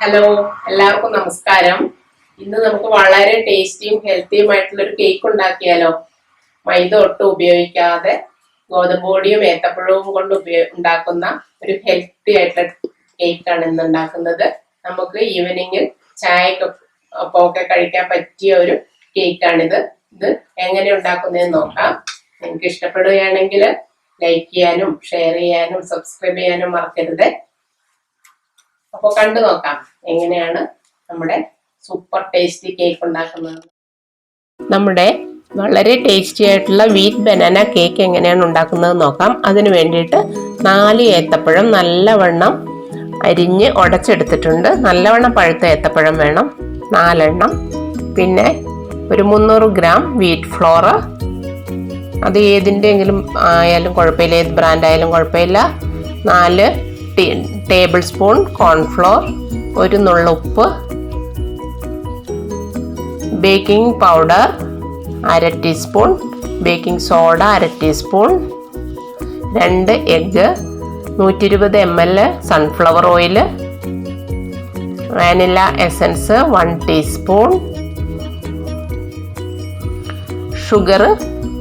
Hello, എല്ലാവർക്കും നമസ്കാരം. ഇന്ന് നമുക്ക് വളരെ ടേസ്റ്റിയും ഹെൽത്തിയുമായിട്ടുള്ള ഒരു കേക്ക് ഉണ്ടാക്കിയാലോ. മൈദ ഒട്ടും ഉപയോഗിക്കാതെ ഗോതമ്പ് പൊടിയും ഏത്തപ്പഴവും കൊണ്ട് ഉണ്ടാക്കുന്ന ഒരു ഹെൽത്തി ആയിട്ടുള്ള കേക്കാണ് ഇന്ന് ഉണ്ടാക്കുന്നത്. നമുക്ക് ഈവനിങ്ങിൽ ചായക്കൊക്കെ കഴിക്കാൻ പറ്റിയ ഒരു കേക്കാണിത്. ഇത് എങ്ങനെ ഉണ്ടാക്കുന്നതെന്ന് നോക്കാം. നിങ്ങൾക്ക് ഇഷ്ടപ്പെടുകയാണെങ്കിൽ ലൈക്ക് ചെയ്യാനും ഷെയർ ചെയ്യാനും സബ്സ്ക്രൈബ് ചെയ്യാനും മറക്കരുത്. അപ്പോൾ കണ്ടു നോക്കാം എങ്ങനെയാണ് നമ്മുടെ സൂപ്പർ ടേസ്റ്റി കേക്ക് ഉണ്ടാക്കുന്നത്. നമ്മുടെ വളരെ ടേസ്റ്റി ആയിട്ടുള്ള വീറ്റ് ബനാന കേക്ക് എങ്ങനെയാണ് ഉണ്ടാക്കുന്നത് നോക്കാം. അതിന് വേണ്ടിയിട്ട് 4 ഏത്തപ്പഴം നല്ലവണ്ണം അരിഞ്ഞ് ഉടച്ചെടുത്തിട്ടുണ്ട്. നല്ലവണ്ണം പഴുത്ത ഏത്തപ്പഴം വേണം, 4 എണ്ണം. പിന്നെ ഒരു 300 ഗ്രാം വീറ്റ് ഫ്ലോർ, അത് ഏതിൻ്റെയെങ്കിലും ആയാലും കുഴപ്പമില്ല, ഏത് ബ്രാൻഡ് ആയാലും കുഴപ്പമില്ല. 4 ടേബിൾ സ്പൂൺ കോൺഫ്ലോർ, ഒരു നുള്ള ഉപ്പ്, baking powder 1/2 teaspoon, baking soda 1/2 teaspoon, 2 egg, 120 ml sunflower oil, vanilla essence 1 teaspoon, sugar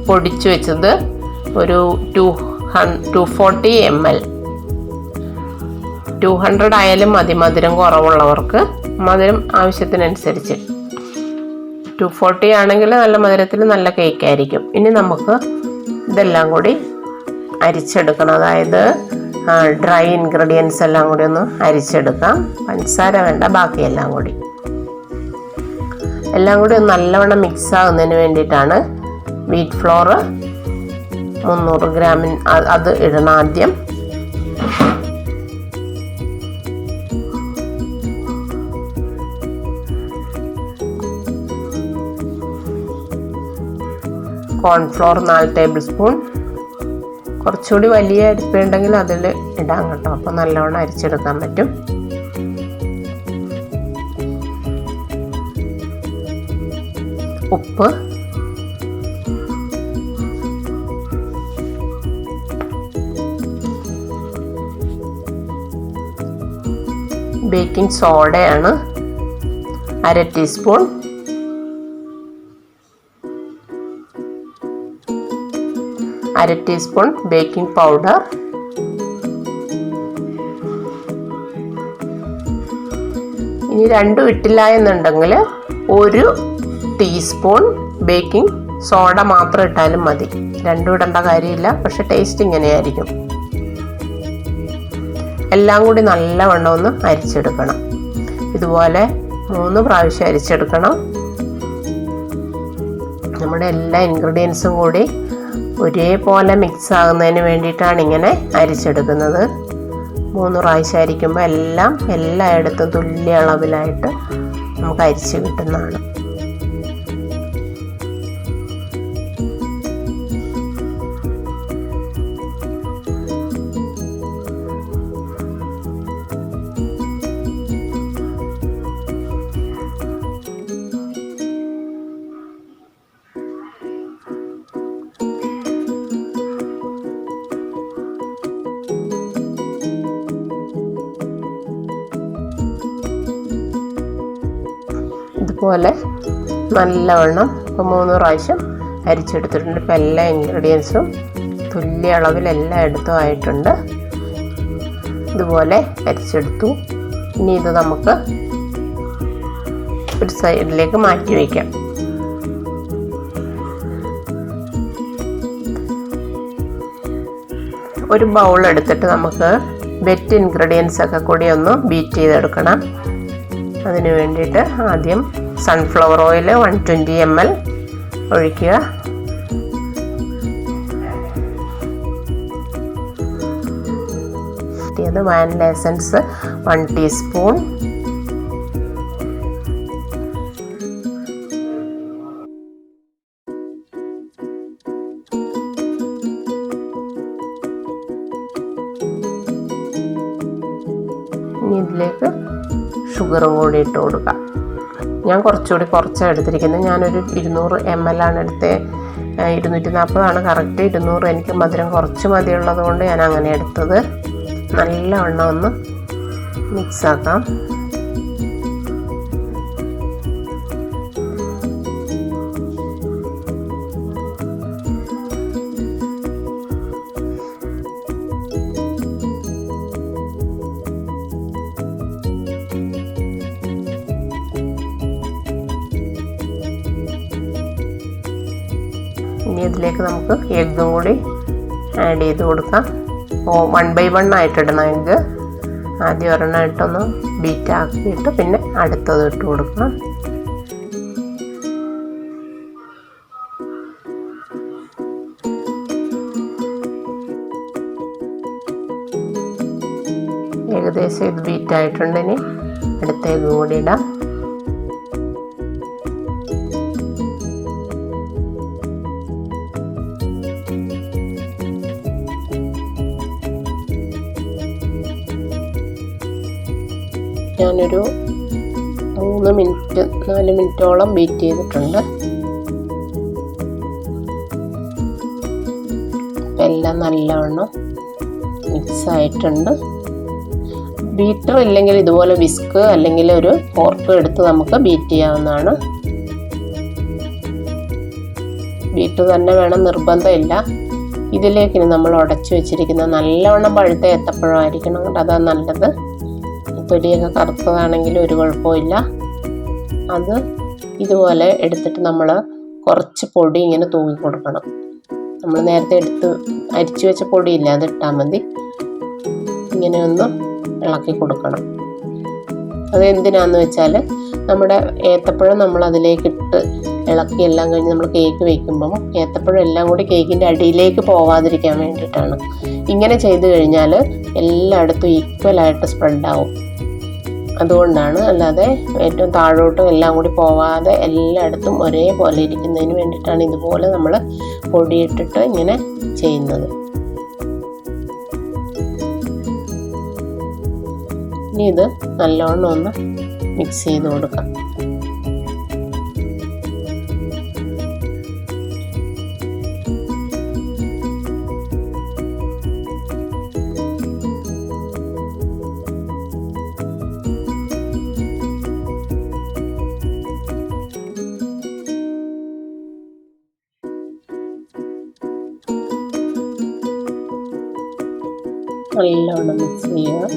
പൊടിച്ചു വെച്ചത് ഒരു 240 ml. 200 ആയാലും മതി, മധുരം കുറവുള്ളവർക്ക്. മധുരം ആവശ്യത്തിനനുസരിച്ച്. 240 ആണെങ്കിൽ നല്ല മധുരത്തിൽ നല്ല കേക്ക് ആയിരിക്കും. ഇനി നമുക്ക് ഇതെല്ലാം കൂടി അരിച്ചെടുക്കണം. അതായത് ഡ്രൈ ഇൻഗ്രീഡിയൻസ് എല്ലാം കൂടി ഒന്ന് അരിച്ചെടുക്കാം. പഞ്ചസാര വേണ്ട, ബാക്കിയെല്ലാം കൂടി ഒന്ന് നല്ലവണ്ണം മിക്സ് ആകുന്നതിന് വേണ്ടിയിട്ടാണ്. വീറ്റ് ഫ്ലോർ 300 ഗ്രാമിന് അത് ഇടണം ആദ്യം. Cornflour 4 table spoon. കുറച്ചുകൂടി വലിയ അരിപ്പയുണ്ടെങ്കിൽ അതിൽ ഇടാം കേട്ടോ, അപ്പോൾ നല്ലവണ്ണം അരിച്ചെടുക്കാൻ പറ്റും. ഉപ്പ്, ബേക്കിംഗ് സോഡയാണ് 1/2 ടീസ്പൂൺ, ടീസ്പൂൺ ബേക്കിംഗ് പൗഡർ, ഇനി രണ്ടും ഇട്ടില്ല എന്നുണ്ടെങ്കിൽ 1 ടീസ്പൂൺ ബേക്കിംഗ് സോഡ മാത്രം ഇട്ടാലും മതി. രണ്ടും ഇടേണ്ട കാര്യമില്ല, പക്ഷെ ടേസ്റ്റ് ഇങ്ങനെയായിരിക്കും. എല്ലാം കൂടി നല്ലവണ്ണം ഒന്ന് അരിച്ചെടുക്കണം. ഇതുപോലെ 3 പ്രാവശ്യം അരിച്ചെടുക്കണം. നമ്മുടെ എല്ലാ ഇൻഗ്രീഡിയൻസും കൂടി ഒരേപോലെ മിക്സ് ആകുന്നതിന് വേണ്ടിയിട്ടാണ് ഇങ്ങനെ അരിച്ചെടുക്കുന്നത്. 3 പ്രാവശ്യം അരിക്കുമ്പോൾ എല്ലായിടത്തും തുല്യ അളവിലായിട്ട് നമുക്ക് അരിച്ച് കിട്ടുന്നതാണ്. ഇതുപോലെ നല്ലവണ്ണം ഇപ്പോൾ 3 പ്രാവശ്യം അരിച്ചെടുത്തിട്ടുണ്ട്. ഇപ്പോൾ എല്ലാ ഇൻഗ്രീഡിയൻസും തുല്യ അളവിൽ എല്ലായിടത്തും ആയിട്ടുണ്ട്. ഇതുപോലെ അരിച്ചെടുത്തു. ഇനി ഇത് നമുക്ക് ഒരു സൈഡിലേക്ക് മാറ്റി വയ്ക്കാം. ഒരു ബൗൾ എടുത്തിട്ട് നമുക്ക് വെറ്റ് ഇൻഗ്രീഡിയൻസ് ഒക്കെ കൂടി ഒന്ന് ബീറ്റ് ചെയ്തെടുക്കണം. അതിന് വേണ്ടിയിട്ട് ആദ്യം സൺഫ്ലവർ ഓയിൽ 120 ml ഒഴിക്കുക. വാനില എസൻസ് 1 ടീസ്പൂൺ, ഇനി ഇതിലേക്ക് ഷുഗറും കൂടി ഇട്ട് കൊടുക്കാം. ഞാൻ കുറച്ചാണ് എടുത്തിരിക്കുന്നത്. ഞാനൊരു 200 ml ആണ് എടുത്തത്. 240 കറക്റ്റ്. 200 എനിക്ക് മധുരം കുറച്ച് മതിയുള്ളത് കൊണ്ട് ഞാൻ അങ്ങനെ എടുത്തത്. നല്ലവണ്ണം ഒന്ന് മിക്സാക്കാം. ഇതിലേക്ക് നമുക്ക് എഗ്ഗും കൂടി ആഡ് ചെയ്ത് കൊടുക്കാം. 1 by 1 ആയിട്ടിടണം എഗ്ഗ്. ആദ്യം ഒരെണ്ണം ഇട്ടൊന്ന് ബീറ്റ് ആക്കിയിട്ട് പിന്നെ അടുത്തത് ഇട്ട് കൊടുക്കാം. ഏകദേശം ഇത് ബീറ്റ് ആയിട്ടുണ്ട്. ഇനി അടുത്ത എഗ്ഗ് കൂടി ഇടാം. ഞാനൊരു 4 മിനിറ്റോളം ബീറ്റ് ചെയ്തിട്ടുണ്ട്. എല്ലാം നല്ലവണ്ണം മിക്സ് ആയിട്ടുണ്ട്. ബീറ്റർ ഇല്ലെങ്കിൽ ഇതുപോലെ വിസ്ക് അല്ലെങ്കിൽ ഒരു ഫോർക്ക് എടുത്ത് നമുക്ക് ബീറ്റ് ചെയ്യാവുന്നതാണ്. ബീറ്റർ തന്നെ വേണം നിർബന്ധമില്ല. ഇതിലേക്ക് ഇനി നമ്മൾ ഉടച്ചു വെച്ചിരിക്കുന്ന നല്ലവണ്ണം പഴുത്ത ഏത്തപ്പഴമായിരിക്കണം, അതാണ് നല്ലത്. തൊലിയൊക്കെ കറുത്തതാണെങ്കിൽ ഒരു കുഴപ്പമില്ല. അത് ഇതുപോലെ എടുത്തിട്ട് നമ്മൾ കുറച്ച് പൊടി ഇങ്ങനെ തൂക്കി കൊടുക്കണം. നമ്മൾ നേരത്തെ എടുത്ത് അരിച്ചു വെച്ച പൊടിയില്ല, അതിട്ടാൽ മതി. ഇങ്ങനെ ഒന്ന് ഇളക്കി കൊടുക്കണം. അതെന്തിനാന്ന് വെച്ചാൽ നമ്മുടെ ഏത്തപ്പഴം നമ്മൾ അതിലേക്കിട്ട് ഇളക്കി എല്ലാം കഴിഞ്ഞ് നമ്മൾ കേക്ക് വയ്ക്കുമ്പം ഏത്തപ്പഴം എല്ലാം കൂടി കേക്കിൻ്റെ അടിയിലേക്ക് പോവാതിരിക്കാൻ വേണ്ടിയിട്ടാണ്. ഇങ്ങനെ ചെയ്ത് കഴിഞ്ഞാൽ എല്ലായിടത്തും ഈക്വലായിട്ട് സ്പ്രെഡാവും. അതുകൊണ്ടാണ്. അല്ലാതെ ഏറ്റവും താഴോട്ടും എല്ലാം കൂടി പോവാതെ എല്ലായിടത്തും ഒരേപോലെ ഇരിക്കുന്നതിന് വേണ്ടിയിട്ടാണ് ഇതുപോലെ നമ്മൾ പൊടിയിട്ടിട്ട് ഇങ്ങനെ ചെയ്യുന്നത്. ഇനി ഇത് നല്ലോണം ഒന്ന് മിക്സ് ചെയ്ത് കൊടുക്കാം. നല്ലോണം മിക്സ് ചെയ്യുക.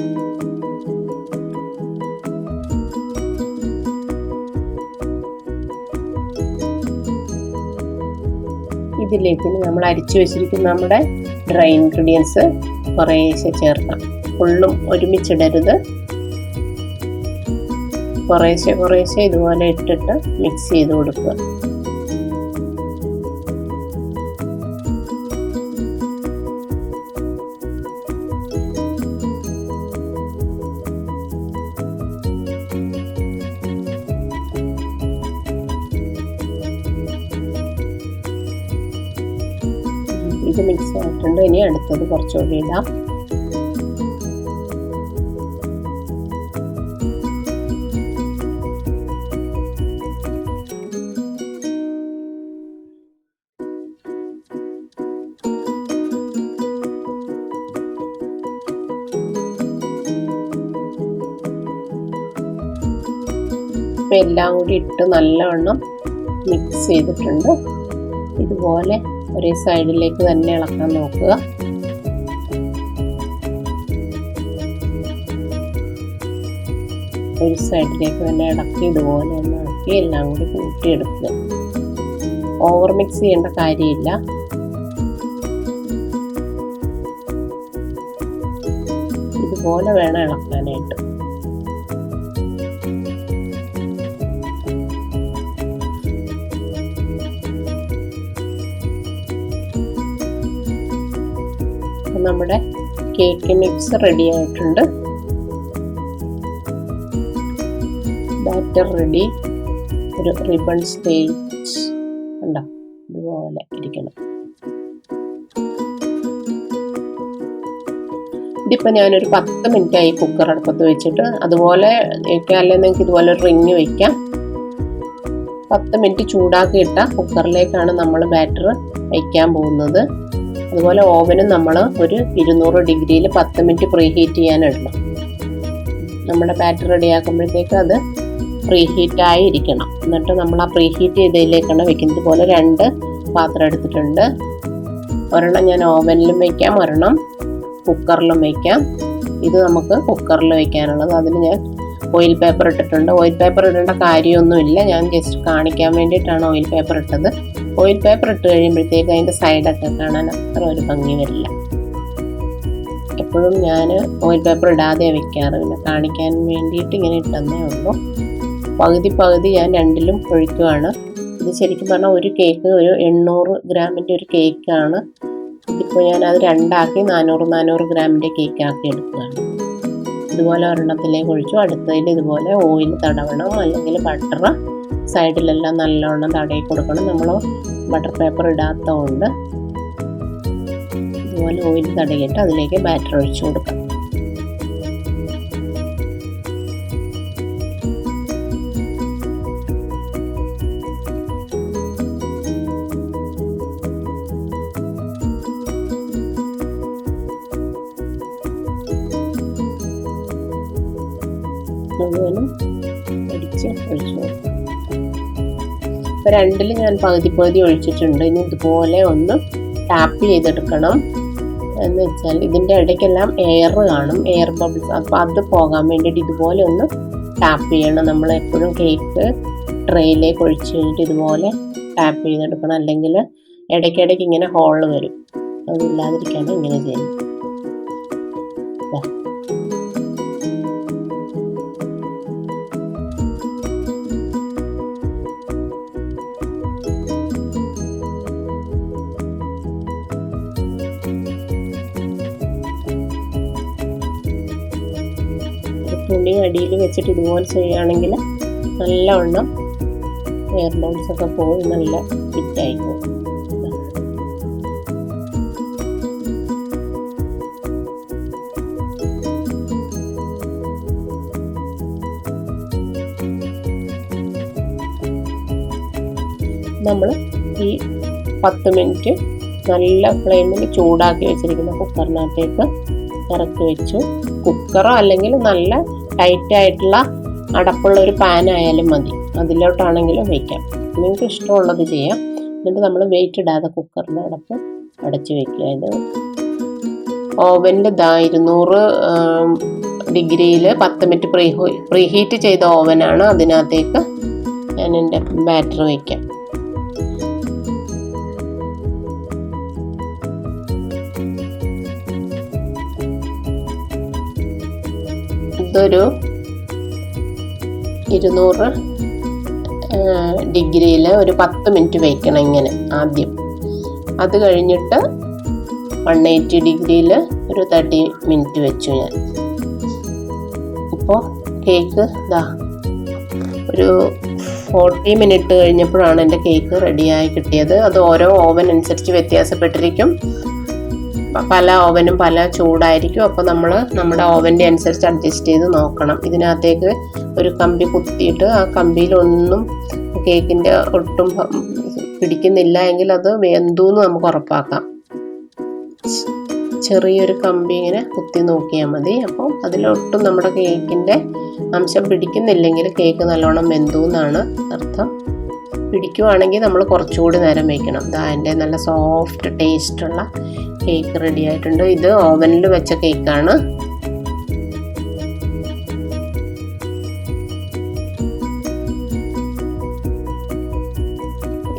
ഇതിലേക്ക് നമ്മൾ അരിച്ചു വെച്ചിരിക്കുന്ന നമ്മുടെ ഡ്രൈ ഇൻഗ്രീഡിയൻസ് കുറേശ്ശെ ചേർക്കാം. ഫുള്ളും ഒരുമിച്ചിടരുത്. കുറേശ്ശെ ഇതുപോലെ ഇട്ടിട്ട് മിക്സ് ചെയ്ത് കൊടുക്കുക. ഇത് മിക്സ് ആയിട്ടുണ്ട്. ഇനി അടുത്തത് കുറച്ചുകൂടി ഇടാം. ഇപ്പം എല്ലാം കൂടി ഇട്ട് നല്ലവണ്ണം മിക്സ് ചെയ്തിട്ടുണ്ട്. ഇതുപോലെ ഒരേ സൈഡിലേക്ക് തന്നെ ഇളക്കാൻ നോക്കുക. ഒരു സൈഡിലേക്ക് തന്നെ ഇളക്കി ഇതുപോലെ ഒന്ന് ആക്കി എല്ലാം കൂടി കൂട്ടിയെടുക്കുക. ഓവർ മിക്സ് ചെയ്യേണ്ട കാര്യമില്ല. ഇതുപോലെ വേണം ഇളക്കാനായിട്ട്. നമ്മുടെ കേക്ക് മിക്സ് റെഡി ആയിട്ടുണ്ട്. Batter ready. ഒരു റിബൺ സ്റ്റേജ് ഉണ്ടോ, ഇതുപോലെ ഇരിക്കണം. ഇതിപ്പോൾ ഞാനൊരു 10 മിനിറ്റായി കുക്കർ അടുപ്പത്ത് വെച്ചിട്ട്. അതുപോലെ വയ്ക്കാം, അല്ലെങ്കിൽ നിങ്ങൾക്ക് ഇതുപോലെ ഒരു റിങ് വയ്ക്കാം. 10 മിനിറ്റ് ചൂടാക്കിയിട്ട കുക്കറിലേക്കാണ് നമ്മൾ ബാറ്റർ വയ്ക്കാൻ പോകുന്നത്. അതുപോലെ ഓവനും നമ്മൾ ഒരു 200 ഡിഗ്രിയിൽ 10 മിനിറ്റ് പ്രീഹീറ്റ് ചെയ്യാനിടണം. നമ്മുടെ ബാറ്റർ റെഡിയാക്കുമ്പോഴത്തേക്ക് അത് പ്രീഹീറ്റായി ഇരിക്കണം. എന്നിട്ട് നമ്മൾ ആ പ്രീഹീറ്റ് ചെയ്തതിലേക്കാണ് വെക്കുന്നത്. പോലെ 2 പാത്രം എടുത്തിട്ടുണ്ട്. ഒരെണ്ണം ഞാൻ ഓവനിലും വയ്ക്കാം, ഒരെണ്ണം കുക്കറിലും വയ്ക്കാം. ഇത് നമുക്ക് കുക്കറിൽ വയ്ക്കാനുള്ളത്. അതിന് ഞാൻ ഓയിൽ പേപ്പർ ഇട്ടിട്ടുണ്ട്. ഓയിൽ പേപ്പർ ഇടേണ്ട കാര്യമൊന്നുമില്ല, ഞാൻ ജസ്റ്റ് കാണിക്കാൻ വേണ്ടിയിട്ടാണ് ഓയിൽ പേപ്പർ ഇട്ടത്. ഓയിൽ പേപ്പർ ഇട്ട് കഴിയുമ്പോഴത്തേക്ക് അതിൻ്റെ സൈഡൊക്കെ കാണാൻ അത്ര ഒരു ഭംഗി വരില്ല. എപ്പോഴും ഞാൻ ഓയിൽ പേപ്പർ ഇടാതെ വെക്കാറ്, പിന്നെ കാണിക്കാൻ വേണ്ടിയിട്ട് ഇങ്ങനെ ഇട്ടെന്നേ ഉള്ളൂ. പകുതി ഞാൻ രണ്ടിലും ഒഴിക്കുവാണ്. ഇത് ശരിക്കും പറഞ്ഞാൽ ഒരു കേക്ക് ഒരു 800 ഗ്രാമിൻ്റെ ഒരു കേക്കാണ്. ഇതിപ്പോൾ ഞാനത് രണ്ടാക്കി 400 ഗ്രാമിൻ്റെ കേക്കാക്കി എടുക്കുകയാണ്. ഇതുപോലെ ഒരെണ്ണത്തിലേക്ക് ഒഴിച്ചു. അടുത്തതിൽ ഇതുപോലെ ഓയിൽ തടവണം, അല്ലെങ്കിൽ ബട്ടർ സൈഡിലെല്ലാം നല്ലോണം തടയി കൊടുക്കണം. നമ്മൾ ബട്ടർ പേപ്പർ ഇടാത്തതുകൊണ്ട് ഇതുപോലെ ഓയിൽ തടയിട്ട് അതിലേക്ക് ബാറ്റർ ഒഴിച്ചു കൊടുക്കാം. മുഴുവനും അടിച്ച് ഒഴിച്ചു കൊടുക്കാം. ഇപ്പോൾ രണ്ടിൽ ഞാൻ പകുതി ഒഴിച്ചിട്ടുണ്ട്. ഇനി ഇതുപോലെ ഒന്ന് ടാപ്പ് ചെയ്തെടുക്കണം. എന്ന് വെച്ചാൽ ഇതിൻ്റെ ഇടയ്ക്കെല്ലാം എയർ കാണും, എയർ ബബിൾസ്. അപ്പോൾ അത് പോകാൻ വേണ്ടിയിട്ട് ഇതുപോലെ ഒന്ന് ടാപ്പ് ചെയ്യണം. നമ്മൾ എപ്പോഴും കേക്ക് ട്രേയിലേക്ക് ഒഴിച്ച് കഴിഞ്ഞിട്ട് ഇതുപോലെ ടാപ്പ് ചെയ്തെടുക്കണം, അല്ലെങ്കിൽ ഇടയ്ക്കിടയ്ക്ക് ഇങ്ങനെ ഹോള് വരും. അതില്ലാതിരിക്കാണ് ഇങ്ങനെ ചെയ്യുന്നത്. തുണി അടിയിൽ വെച്ചിട്ട് ഇതുപോലെ ചെയ്യുകയാണെങ്കിൽ നല്ലവണ്ണം എയർ ബൗൾസ് ഒക്കെ പോയി നല്ല ഫിറ്റായിരിക്കും. നമ്മൾ ഈ 10 മിനിറ്റ് നല്ല ഫ്ലെയിമിൽ ചൂടാക്കി വെച്ചിരിക്കുന്ന കുക്കറിനകത്തേക്ക് ഇറക്കി വെച്ചു. കുക്കറോ അല്ലെങ്കിൽ നല്ല ടൈറ്റായിട്ടുള്ള അടപ്പുള്ള ഒരു പാൻ ആയാലും മതി, അതിലോട്ടാണെങ്കിലും വയ്ക്കാം. നിങ്ങൾക്ക് ഇഷ്ടമുള്ളത് ചെയ്യാം. എന്നിട്ട് നമ്മൾ വെയിറ്റ് ഇടാതെ കുക്കറിൻ്റെ അടപ്പ് അടച്ച് വയ്ക്കുക. ഇത് ഓവനിൽ 200 ഡിഗ്രിയിൽ 10 മിനിറ്റ് പ്രീഹീറ്റ് ചെയ്ത ഓവനാണ്. അതിനകത്തേക്ക് ഞാൻ എൻ്റെ ബാറ്റർ വയ്ക്കാം. ഇതൊരു 200 ഡിഗ്രിയിൽ ഒരു 10 മിനിറ്റ് വയ്ക്കണം ഇങ്ങനെ ആദ്യം. അത് കഴിഞ്ഞിട്ട് 180 ഡിഗ്രിയിൽ ഒരു 30 മിനിറ്റ് വെച്ചു ഞാൻ. ഇപ്പോൾ കേക്ക് ഒരു 40 മിനിറ്റ് കഴിഞ്ഞപ്പോഴാണ് എൻ്റെ കേക്ക് റെഡിയായി കിട്ടിയത്. അത് ഓരോ ഓവൻ അനുസരിച്ച് വ്യത്യാസപ്പെട്ടിരിക്കും. പല ഓവനും പല ചൂടായിരിക്കും. അപ്പോൾ നമ്മൾ നമ്മുടെ ഓവൻ്റെ അനുസരിച്ച് അഡ്ജസ്റ്റ് ചെയ്ത് നോക്കണം. ഇതിനകത്തേക്ക് ഒരു കമ്പി കുത്തിയിട്ട് ആ കമ്പിയിലൊന്നും കേക്കിൻ്റെ ഒട്ടും പിടിക്കുന്നില്ല എങ്കിൽ അത് വെന്തുന്ന് നമുക്ക് ഉറപ്പാക്കാം. ചെറിയൊരു കമ്പി ഇങ്ങനെ കുത്തി നോക്കിയാൽ മതി. അപ്പോൾ അതിലൊട്ടും നമ്മുടെ കേക്കിൻ്റെ അംശം പിടിക്കുന്നില്ലെങ്കിൽ കേക്ക് നല്ലോണം വെന്തു എന്നാണ് അർത്ഥം. പിടിക്കുവാണെങ്കിൽ നമ്മൾ കുറച്ചുകൂടി നേരം വയ്ക്കണം. അതിൻ്റെ നല്ല സോഫ്റ്റ് ടേസ്റ്റുള്ള കേക്ക് റെഡി ആയിട്ടുണ്ട്. ഇത് ഓവനിൽ വെച്ച കേക്കാണ്.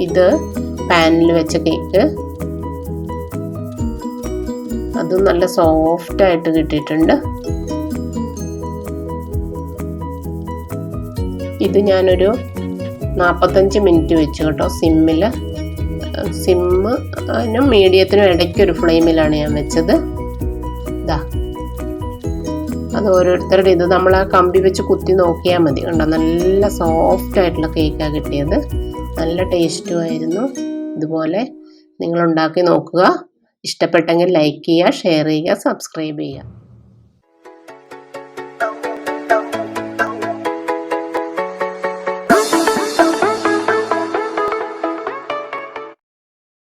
ഇത് പാനിൽ വെച്ച കേക്ക്, അതും നല്ല സോഫ്റ്റ് ആയിട്ട് കിട്ടിയിട്ടുണ്ട്. ഇത് ഞാനൊരു 45 മിനിറ്റ് വെച്ചു കേട്ടോ, സിമ്മിനും മീഡിയത്തിനും ഇടയ്ക്കൊരു ഫ്ലെയിമിലാണ് ഞാൻ വെച്ചത്. അത് ഓരോരുത്തരുടെ ഇത് നമ്മൾ ആ കമ്പി വെച്ച് കുത്തി നോക്കിയാൽ മതി. കണ്ടോ, നല്ല സോഫ്റ്റ് ആയിട്ടുള്ള കേക്കാണ് കിട്ടിയത്. നല്ല ടേസ്റ്റും ആയിരുന്നു. ഇതുപോലെ നിങ്ങൾ ഉണ്ടാക്കി നോക്കുക. ഇഷ്ടപ്പെട്ടെങ്കിൽ ലൈക്ക് ചെയ്യുക, ഷെയർ ചെയ്യുക, സബ്സ്ക്രൈബ് ചെയ്യുക.